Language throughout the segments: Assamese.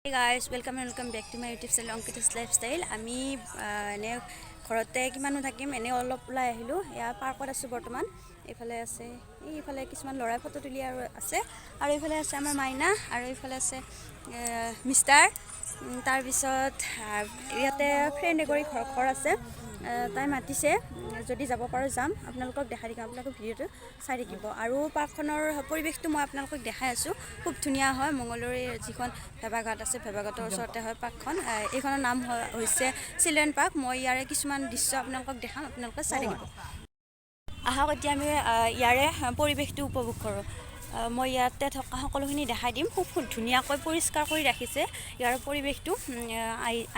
Hey guys, welcome back to my YouTube channel Ankita's Lifestyle. আমি এনে ঘৰতে কিমানো থাকিম এনে অলপ ওলাই আহিলো ইয়া পাৰ্কত আছো বৰ্তমান এইফালে আছে এইফালে কিছুমান লৰাই ফটো তুলি আৰু আছে আৰু এইফালে আছে আমাৰ মাইনা আৰু এইফালে আছে মিষ্টাৰ তাৰ পিছত ইয়াতে ফ্ৰেন্ড এগৰী ঘৰ আছে তাই মাতিছে যদি যাব পাৰো যাম আপোনালোকক দেখাই দিম আপোনালোকে ভিডিওটো চাই থাকিব আৰু পাৰ্কখনৰ পৰিৱেশটো মই আপোনালোকক দেখাই আছো খুব ধুনিয়া হয় মঙ্গলদৈ যিখন ভেবাঘাট আছে ভেবাঘাটৰ ওচৰতে হয় পাৰ্কখন এইখনৰ নাম হৈছে চিলড্ৰেন পাৰ্ক মই ইয়াৰে কিছুমান দৃশ্য আপোনালোকক দেখাম আপোনালোকে চাই থাকিব আহক এতিয়া আমি ইয়াৰে পৰিৱেশটো উপভোগ কৰোঁ মই ইয়াতে থকা সকলোখিনি দেখাই দিম খুব ধুনীয়াকৈ পৰিষ্কাৰ কৰি ৰাখিছে ইয়াৰ পৰিৱেশটো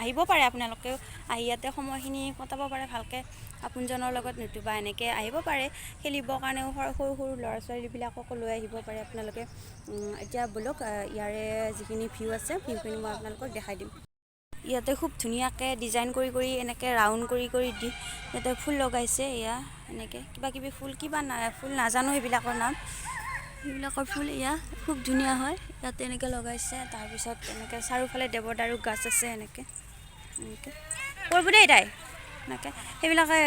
আহিব পাৰে আপোনালোকে আহি ইয়াতে সময়খিনি কটাব পাৰে ভালকৈ আপোনজনৰ লগত নতুবা এনেকৈ আহিব পাৰে খেলিবৰ কাৰণেও সৰু সৰু ল'ৰা ছোৱালীবিলাককো লৈ আহিব পাৰে আপোনালোকে এতিয়া বলক ইয়াৰে যিখিনি ভিউ আছে ভিউখিনি মই আপোনালোকক দেখাই দিম ইয়াতে খুব ধুনীয়াকৈ ডিজাইন কৰি এনেকৈ ৰাউণ্ড কৰি দি ইয়াতে ফুল লগাইছে এয়া এনেকৈ কিবা ফুল ফুল নাজানো সেইবিলাকৰ নাম এইবিলাকৰ ফুল এয়া খুব ধুনীয়া হয় ইয়াতে এনেকৈ লগাইছে তাৰপিছত এনেকৈ চাৰিওফালে দেৱদাৰু গাছ আছে এনেকৈ কৰিব দেই তাই এনেকৈ সেইবিলাকে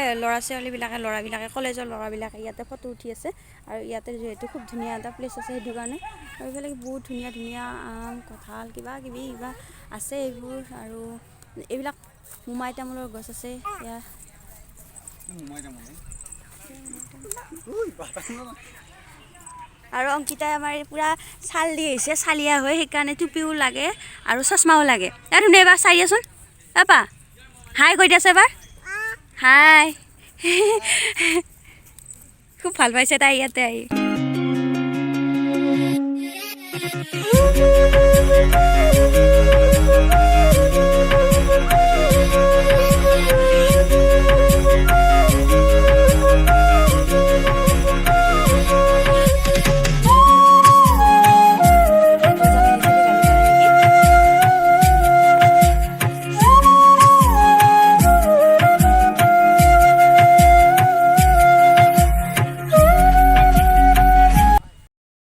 ল'ৰাবিলাকে কলেজৰ ল'ৰাবিলাকে ইয়াতে ফটো উঠি আছে আৰু ইয়াতে যিহেতু খুব ধুনীয়া এটা প্লেচ আছে সেইটো কাৰণে আৰু এইফালে বহুত ধুনীয়া আম কঁঠাল কিবা আছে এইবোৰ আৰু এইবিলাক মোমাই তামোলৰ গছ আছে ইয়াৰ আৰু অংকিতাই আমাৰ পুৰা ছাল দি আহিছে চালিয়া হৈ সেইকাৰণে টুপিও লাগে আৰু চশমাও লাগে ইয়াত শুনে এবাৰ চাই দিয়াচোন পাপা হাই কৈ দিয়াছে এবাৰ হাই খুব ভাল পাইছে তাই ইয়াতে আহি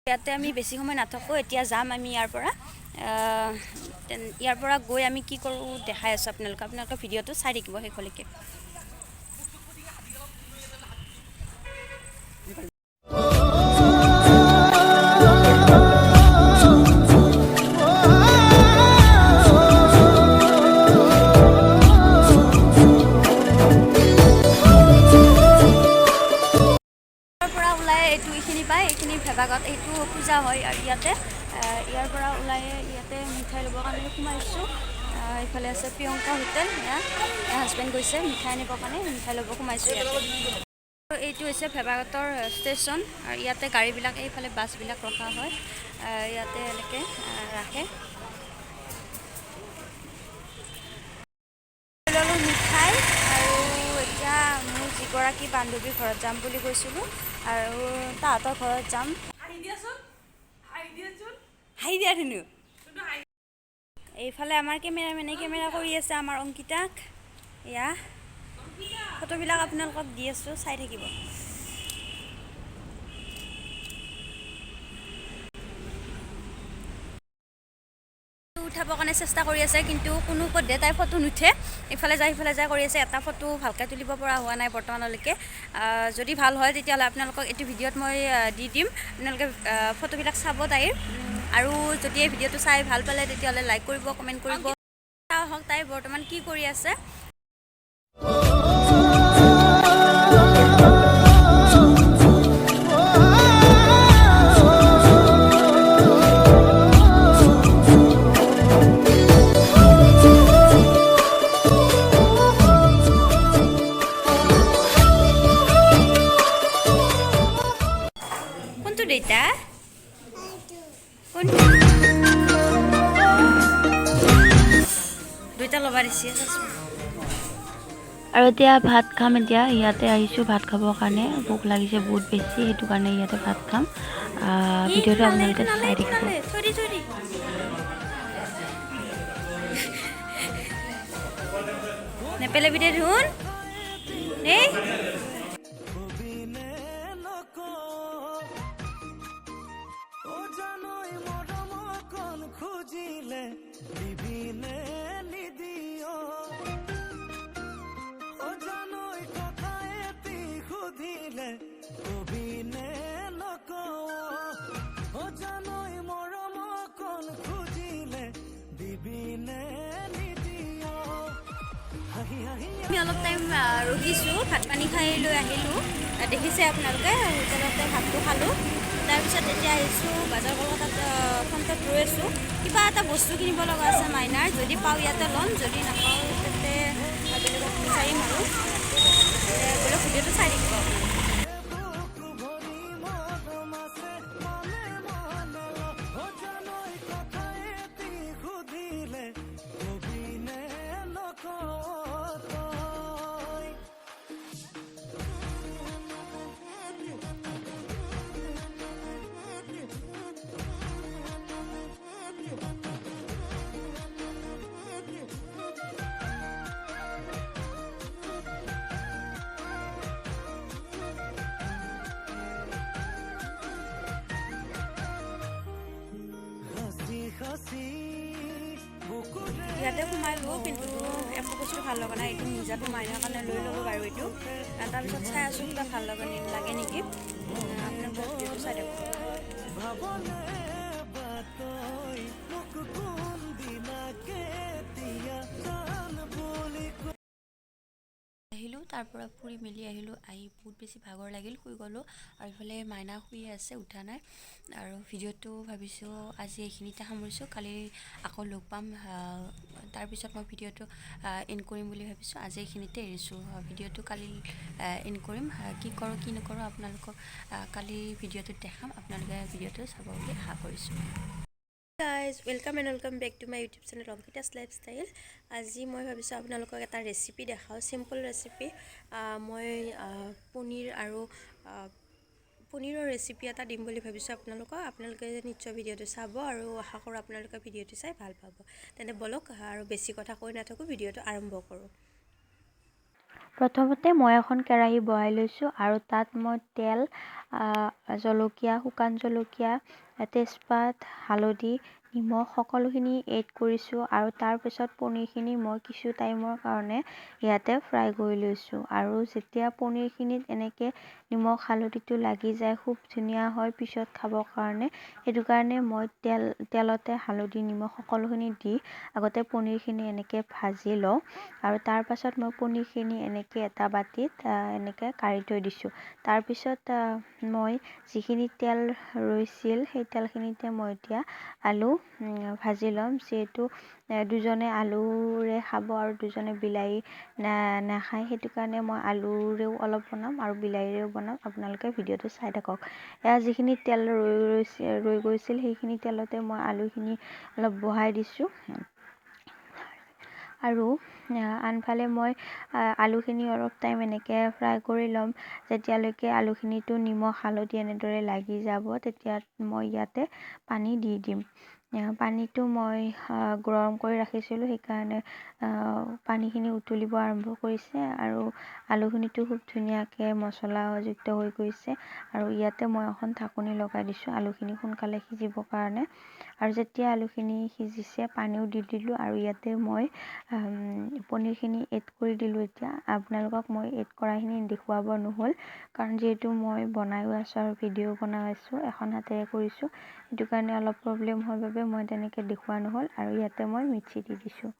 ইয়াতে আমি বেছি সময় নাথাকোঁ এতিয়া যাম আমি ইয়াৰ পৰা গৈ আমি কি কৰোঁ দেখাই আছোঁ আপোনালোকে ভিডিঅ'টো চাই থাকিব শেষলৈকে এইখিনি ভেবাঘাট এইটো পূজা হয় আৰু ইয়াতে ইয়াৰ পৰা ওলাই ইয়াতে মিঠাই ল'বৰ কাৰণে সোমাইছোঁ এইফালে আছে প্ৰিয়ংকা হোটেল হাজবেণ্ড গৈছে মিঠাই আনিবৰ কাৰণে মিঠাই ল'ব সোমাইছোঁ ইয়াতে এইটো হৈছে ভেবাঘাটৰ ষ্টেচন আৰু ইয়াতে গাড়ীবিলাক এইফালে বাছবিলাক ৰখা হয় ইয়াতে এনেকৈ ৰাখে ল'লোঁ মিঠাই আৰু এতিয়া মোৰ যিগৰাকী বান্ধৱীৰ ঘৰত যাম বুলি কৈছিলোঁ আৰু তাহাঁতৰ ঘৰত যাম এইফালে আমাৰ কেমেৰামেনে কেমেৰা কৰি আছে আমাৰ অংকিতাক এয়া ফটোবিলাক আপোনালোকক দি আছোঁ চাই থাকিব উঠাবৰ কাৰণে চেষ্টা কৰি আছে কিন্তু কোনো পধ্যে তাই ফটো নুঠে ইফালে যায় কৰি আছে এটা ফটো ভালকৈ তুলিব পৰা হোৱা নাই বৰ্তমানলৈকে যদি ভাল হয় তেতিয়াহ'লে আপোনালোকক এইটো ভিডিঅ'ত মই দি দিম আপোনালোকে ফটোবিলাক চাব তাইৰ আৰু যদি এই ভিডিঅ'টো চাই ভাল পালে তেতিয়াহ'লে লাইক কৰিব কমেণ্ট কৰিব হওক তাই বৰ্তমান কি কৰি আছে Dita? Duita lobar isi আৰু এতিয়া ভাত খাম এতিয়া ইয়াতে আহিছোঁ ভাত খাবৰ কাৰণে ভোক লাগিছে বহুত বেছি সেইটো কাৰণে ইয়াতে ভাত খাম ভিডিঅ'টো আপোনালোকে চাই থাকিব নেপেলে ভিডিঅ' ধুন নে খুজিলে দিবিনে নিদিও ও জানোই কথা এটি সুধিলে কবিনে নকওঁ ও জানোই মৰম অকণ খুজিলে দিবিনে নিদিও হাঁহি হাঁহি আমি অলপ টাইম ৰখিছোঁ, ভাত পানী খাই লৈ আহিলোঁ। দেখিছে আপোনালোকে হোটেলতে ভাতটো খালোঁ। তাৰপিছত এতিয়া আহিছোঁ বাজাৰ কলকাতাত ফ্ৰণ্টত ৰৈ আছোঁ। কিবা এটা বস্তু কিনিব লগা আছে মাইনাৰ, যদি পাওঁ ইয়াতে ল'ম, যদি নাপাওঁ তেন্তে বেলেগত বিচাৰিম আৰু বেলেগ ভিডিঅ'টো চাই থাকিব আপোনালোকে। বুক ভৰি মৰম আছে মনে মনে ও জানোই কথা এটি সুধিলে কবিনে নকওঁ তই হাসি হাসি বুকুৰে ইয়াতে সোমালোঁ, কিন্তু একো বস্তু ভাল লগা নাই। এইটো মোজাটো মাইনাৰ কাৰণে লৈ ল'লোঁ বাৰু। এইটো তাৰপিছত চাই আছোঁ কিবা ভাল লাগে নেকি। আপোনালোকে ভিডিঅ'টো চাই থাকক। ভাবনে বাতই মোক কোন দিনা কেতিয়া জান বুলি আহিলোঁ, তাৰ পৰা ফুৰি মেলি আহিলোঁ। আহি বহুত বেছি ভাগৰ লাগিল, শুই গ'লোঁ। আৰু ইফালে মাইনা শুই আছে, উঠা নাই। আৰু ভিডিঅ'টো ভাবিছোঁ আজি এইখিনিতে সামৰিছোঁ, কালি আকৌ লগ পাম। তাৰপিছত মই ভিডিঅ'টো এণ্ড কৰিম বুলি ভাবিছোঁ। আজি এইখিনিতে এৰিছোঁ। ভিডিঅ'টো কালি এণ্ড কৰিম। কি কৰোঁ কি নকৰোঁ আপোনালোকক কালি ভিডিঅ'টোত দেখাম। আপোনালোকে ভিডিঅ'টো চাব বুলি আশা কৰিছোঁ। Guys welcome back to my YouTube channel Ankita's Lifestyle. আজি মই ভাবিছোঁ আপোনালোকক এটা ৰেচিপি দেখাওঁ, চিম্পল ৰেচিপি। মই পনীৰ আৰু পনীৰৰ ৰেচিপি এটা দিম বুলি ভাবিছোঁ আপোনালোকে নিশ্চয় ভিডিঅ'টো চাব, আৰু আশা কৰোঁ আপোনালোকে ভিডিঅ'টো চাই ভাল পাব। তেন্তে ব'লক আৰু বেছি কথা কৈ নাথাকোঁ, ভিডিঅ'টো আৰম্ভ কৰোঁ। প্ৰথমতে মই এখন কেৰাহী বহাই লৈছোঁ আৰু তাত মই তেল, জলকীয়া, শুকান জলকীয়া, তেজপাত, হালধি, নিমখ সকলোখিনি এড কৰিছোঁ। আৰু তাৰপিছত পনীৰখিনি মই কিছু টাইমৰ কাৰণে ইয়াতে ফ্ৰাই কৰি লৈছোঁ। আৰু যেতিয়া পনীৰখিনিত এনেকৈ নিমখ হালধিটো লাগি যায়, খুব ধুনীয়া হয় পিছত খাবৰ কাৰণে। সেইটো কাৰণে মই তেলতে হালধি নিমখ সকলোখিনি দি আগতে পনীৰখিনি এনেকৈ ভাজি লওঁ। আৰু তাৰপাছত মই পনীৰখিনি এনেকৈ এটা বাতিত এনেকৈ কাঢ়ি থৈ দিছোঁ। তাৰপিছত মই যিখিনি তেল ৰৈছিল সেই তেলখিনিতে মই এতিয়া আলু ভাজি ল'ম। যিহেতু দুজনে আলুৰে খাব আৰু দুজনে বিলাহী নাখায়, সেইটো কাৰণে মই আলুৰেও অলপ বনাম আৰু বিলাহীৰেও বনাম। আপোনালোকে ভিডিঅ'টো চাই থাকক। এয়া যিখিনি তেল ৰৈ গৈছিল সেইখিনি তেলতে মই আলুখিনি অলপ বহাই দিছোঁ। আৰু আনফালে মই আলুখিনি অলপ টাইম এনেকৈ ফ্ৰাই কৰি ল'ম। যেতিয়ালৈকে আলুখিনিতো নিমখ হালধি এনেদৰে লাগি যাব, তেতিয়া মই ইয়াতে পানী দি দিম। পানীটো মই গৰম কৰি ৰাখিছিলোঁ, সেইকাৰণে পানীখিনি উতলিব আৰম্ভ কৰিছে আৰু আলুখিনিতো খুব ধুনীয়াকৈ মছলাযুক্ত হৈ গৈছে। আৰু ইয়াতে মই এখন ঢাকনি লগাই দিছোঁ আলুখিনি সোনকালে সিজিবৰ কাৰণে। আৰু যেতিয়া আলুখিনি সিজিছে পানীও দি দিলোঁ, আৰু ইয়াতে মই পনীৰখিনি এড কৰি দিলোঁ। এতিয়া আপোনালোকক মই এড কৰাখিনি দেখুৱাব নহ'ল, কাৰণ যিহেতু মই বনায়ো আছোঁ আৰু ভিডিঅ' বনাই আছোঁ, এখন হাতেৰে কৰিছোঁ, সেইটো কাৰণে অলপ প্ৰব্লেম হোৱাৰ বাবে মই তেনেকৈ দেখুওৱা নহ'ল। আৰু ইয়াতে মই মিক্সি দি দিছোঁ।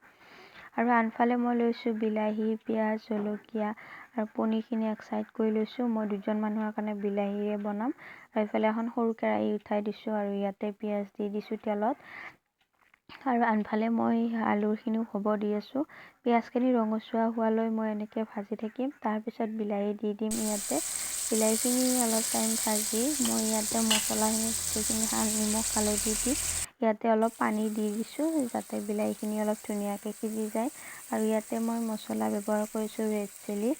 আৰু আনফালে মই লৈছোঁ বিলাহী, পিঁয়াজ, জলকীয়া আৰু পনীৰখিনি এক চাইড কৰি লৈছোঁ। মই দুজন মানুহৰ কাৰণে বিলাহীৰে বনাম। আৰু এইফালে এখন সৰু কেৰাহী উঠাই দিছোঁ আৰু ইয়াতে পিঁয়াজ দি দিছোঁ তেলত। আৰু আনফালে মই আলুখিনিও হ'ব দি আছোঁ। পিঁয়াজখিনি ৰঙচুৱা হোৱালৈ মই এনেকৈ ভাজি থাকিম। তাৰপিছত বিলাহী দি দিম ইয়াতে। বিলাহীখিনি অলপ টাইম ভাজি মই ইয়াতে মছলাখিনি গোটেইখিনি নিমখ হালধি দি ইয়াতে অলপ পানী দি দিছোঁ, যাতে বিলাহীখিনি অলপ ধুনীয়াকৈ সিজি যায়। আৰু ইয়াতে মই মছলা ব্যৱহাৰ কৰিছোঁ ৰেড চিলি।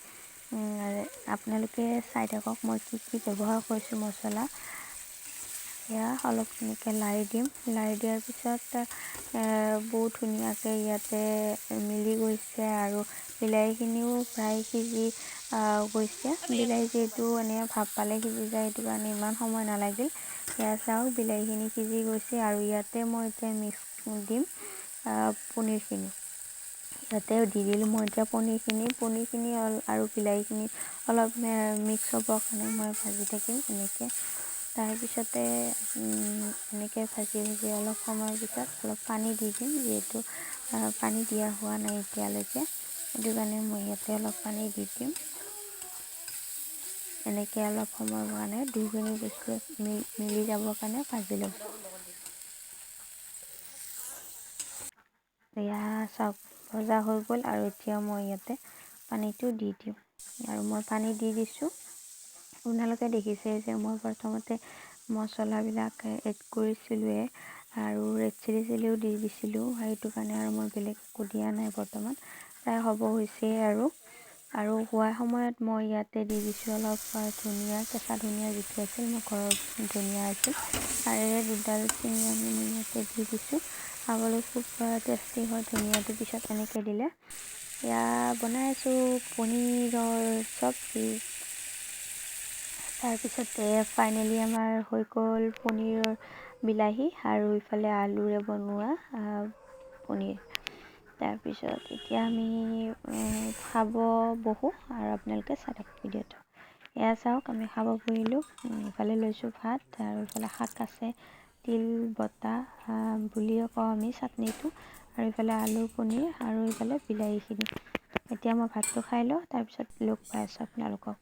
আপোনালোকে চাই থাকক মই কি ব্যৱহাৰ কৰিছোঁ মছলা। এয়া অলপ এনেকৈ লাৰি দিম। লাৰি দিয়াৰ পিছত বহুত ধুনীয়াকৈ ইয়াতে মিলি গৈছে আৰু বিলাহীখিনিও প্ৰায় সিজি গৈছে। বিলাহী যিহেতু এনেকৈ ভাপ পালে সিজি যায়, সেইটো কাৰণে ইমান সময় নালাগিল। এয়া চাওক বিলাহীখিনি সিজি গৈছে। আৰু ইয়াতে মই এতিয়া মিক্স দিম পনীৰখিনি ইয়াতে দি দিলোঁ। মই এতিয়া পনীৰখিনি আৰু বিলাহীখিনি অলপ মিক্স হ'বৰ কাৰণে মই ভাজি থাকিম এনেকৈ। তাৰপিছতে এনেকৈ ভাজি অলপ সময়ৰ পিছত অলপ পানী দি দিম, যিহেতু পানী দিয়া হোৱা নাই এতিয়ালৈকে, সেইটো কাৰণে মই ইয়াতে অলপ পানী দি দিম। এনেকৈ অলপ সময়ৰ কাৰণে দুয়োখিনি বস্তু মিলি যাবৰ কাৰণে ভাজি ল'ম। এয়া চাওক ভজা হৈ গ'ল, আৰু এতিয়া মই ইয়াতে পানীটো দি দিম। আৰু মই পানী দি দিছোঁ। আপোনালোকে দেখিছে যে মই প্ৰথমতে মছলাবিলাক এড কৰিছিলোঁৱে, আৰু ৰেড চিলিও দি দিছিলোঁ, সেইটো কাৰণে আৰু মই বেলেগ একো দিয়া নাই বৰ্তমান। প্ৰায় হ'ব হৈছেই। আৰু হোৱাৰ সময়ত মই ইয়াতে দি দিছোঁ অলপ ধনিয়া, কেঁচা ধনিয়া যিটো আছিল মোৰ ঘৰৰ ধনিয়া আছিল, তাৰে দুডাল ছিঙি আনি মই ইয়াতে দি দিছোঁ। খাবলৈ খুব টেষ্টি হয় ধনিয়াটো পিছত এনেকৈ দিলে। এয়া বনাই আছোঁ পনীৰৰ চব্জি। তাৰপিছতে ফাইনেলি আমাৰ হৈ গ'ল পনীৰৰ বিলাহী, আৰু ইফালে আলুৰে বনোৱা পনীৰ। তাৰপিছত এতিয়া আমি খাব বহোঁ, আৰু আপোনালোকে চাই থাকক ভিডিঅ'টো। এয়া চাওক আমি খাব বহিলোঁ। ইফালে লৈছোঁ ভাত, আৰু ইফালে শাক আছে, তিল বটা বুলিও কওঁ আমি চাটনিটো, আৰু ইফালে আলু পনীৰ, আৰু ইফালে বিলাহীখিনি। এতিয়া মই ভাতটো খাই লওঁ, তাৰপিছত লগ পাই আছোঁ আপোনালোকক।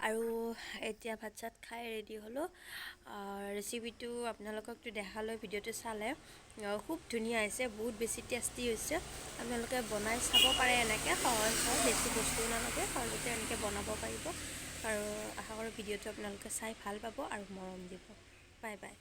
আৰু এতিয়া ভাত চাত খাই ৰেডি হ'লোঁ। ৰেচিপিটো আপোনালোককতো দেখালৈ ভিডিঅ'টো চালে খুব ধুনীয়া হৈছে, বহুত বেছি টেষ্টি হৈছে। আপোনালোকে বনাই চাব পাৰে, এনেকৈ সহজ হয়, বেছি বস্তু নালাগে, সহজতে এনেকৈ বনাব পাৰিব। আৰু আশা কৰোঁ ভিডিঅ'টো আপোনালোকে চাই ভাল পাব আৰু মৰম দিব। Bye bye.